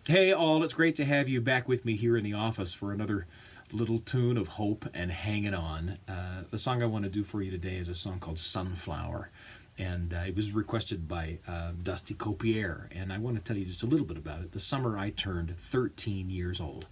Hey, all, it's great to have you back with me here in the office for another little tune of hope and hanging on. The song I want to do for you today is a song called Sunflower, and it was requested by Dusty Copier, and I want to tell you just a little bit about it. The summer I turned 13 years old.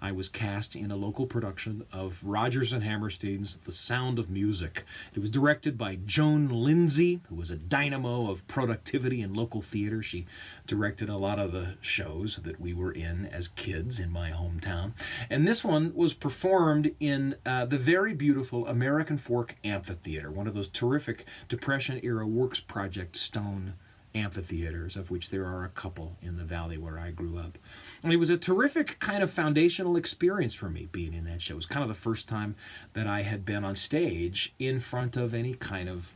I was cast in a local production of Rogers and Hammerstein's The Sound of Music. It was directed by Joan Lindsay, who was a dynamo of productivity in local theater. She directed a lot of the shows that we were in as kids in my hometown. And this one was performed in the very beautiful American Fork Amphitheater, one of those terrific Depression-era Works Project stone amphitheaters, of which there are a couple in the valley where I grew up. And it was a terrific kind of foundational experience for me being in that show. It was kind of the first time that I had been on stage in front of any kind of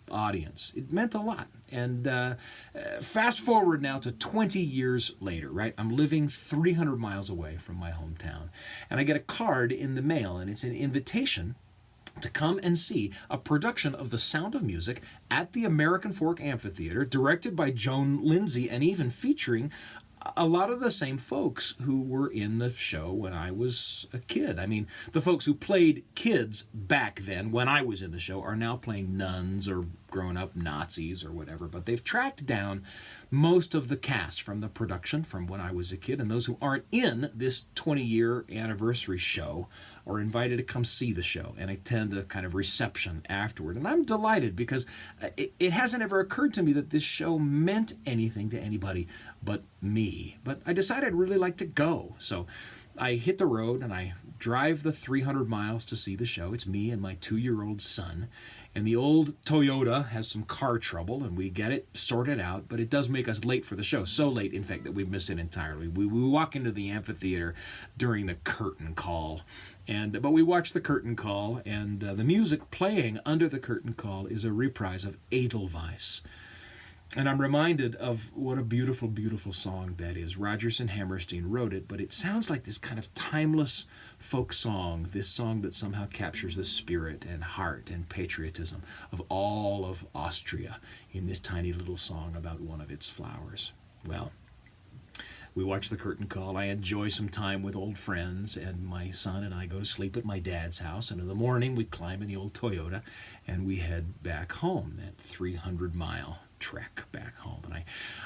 audience. It meant a lot. And fast forward now to 20 years later, right? I'm living 300 miles away from my hometown. And I get a card in the mail, and it's an invitation to come and see a production of The Sound of Music at the American Fork Amphitheater, directed by Joan Lindsay, and even featuring a lot of the same folks who were in the show when I was a kid. I mean, the folks who played kids back then, when I was in the show, are now playing nuns or grown-up Nazis or whatever, but they've tracked down most of the cast from the production from when I was a kid, and those who aren't in this 20-year anniversary show are invited to come see the show and attend a kind of reception afterward. And I'm delighted because it hasn't ever occurred to me that this show meant anything to anybody but me. But I decided I'd really like to go. So I hit the road and I drive the 300 miles to see the show. It's me and my 2-year-old son. And the old Toyota has some car trouble, and we get it sorted out, but it does make us late for the show. So late, in fact, that we miss it entirely. We walk into the amphitheater during the curtain call, but we watch the curtain call, and the music playing under the curtain call is a reprise of Edelweiss. And I'm reminded of what a beautiful, beautiful song that is. Rogers and Hammerstein wrote it, but it sounds like this kind of timeless folk song, this song that somehow captures the spirit and heart and patriotism of all of Austria in this tiny little song about one of its flowers. Well, we watch the curtain call. I enjoy some time with old friends, and my son and I go to sleep at my dad's house. And in the morning, we climb in the old Toyota, and we head back home, that 300-mile trek back home. And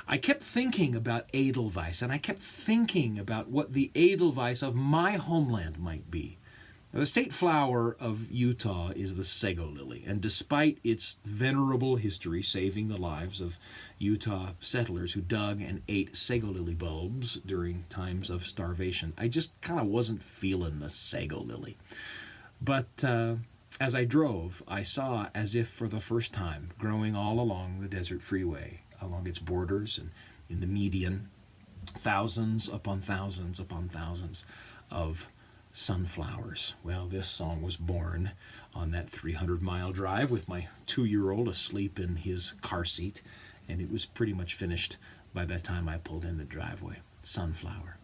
I kept thinking about Edelweiss, and I kept thinking about what the Edelweiss of my homeland might be. Now, the state flower of Utah is the sago lily, and despite its venerable history saving the lives of Utah settlers who dug and ate sago lily bulbs during times of starvation, I just kind of wasn't feeling the sago lily. But as I drove, I saw, as if for the first time, growing all along the desert freeway, along its borders and in the median, thousands upon thousands upon thousands of sunflowers. Well, this song was born on that 300-mile drive with my 2-year-old asleep in his car seat, and it was pretty much finished by the time I pulled in the driveway. Sunflower.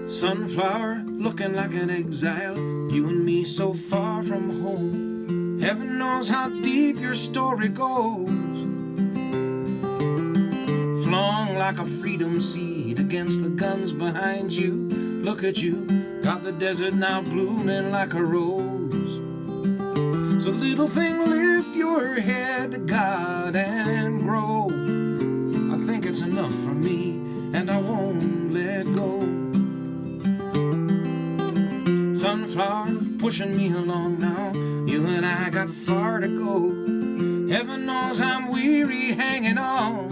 Sunflower, looking like an exile, you and me so far from home. Heaven knows how deep your story goes. Flung like a freedom seed against the guns behind you. Look at you, got the desert now blooming like a rose. So little thing, lift your head to God and grow. I think it's enough for me, and I won't let go. Sunflower, pushing me along now. You and I got far to go. Heaven knows I'm weary hanging on.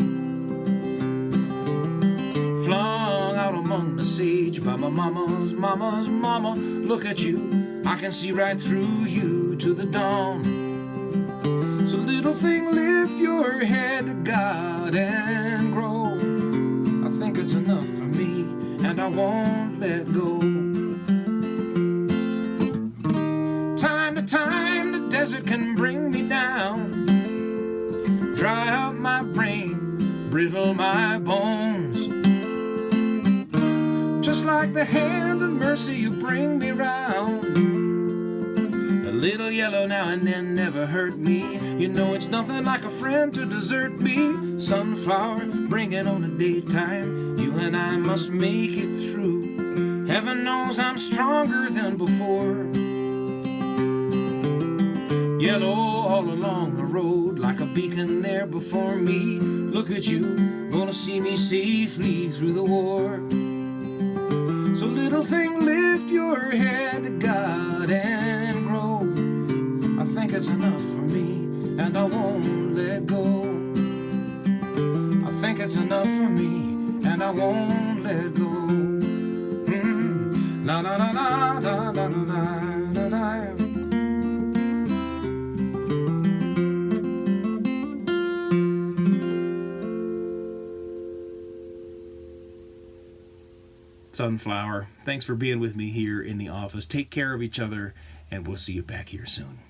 Flung out among the sage by my mama's mama. Look at you, I can see right through you to the dawn. So little thing, lift your head to God and grow. I think it's enough for me, and I won't let go. Time the desert can bring me down, dry up my brain, brittle my bones. Just like the hand of mercy you bring me round. little yellow now and then never hurt me. You know it's nothing like a friend to desert me. Sunflower, bring it on the daytime. You and I must make it through. Heaven knows I'm stronger than before. Yellow all along the road, like a beacon there before me. Look at you, gonna see me safely through the war. So little thing, lift your head to God and grow. I think it's enough for me, and I won't let go. I think it's enough for me, and I won't let go. La la la la la la la la la. Sunflower, thanks for being with me here in the office. Take care of each other, and we'll see you back here soon.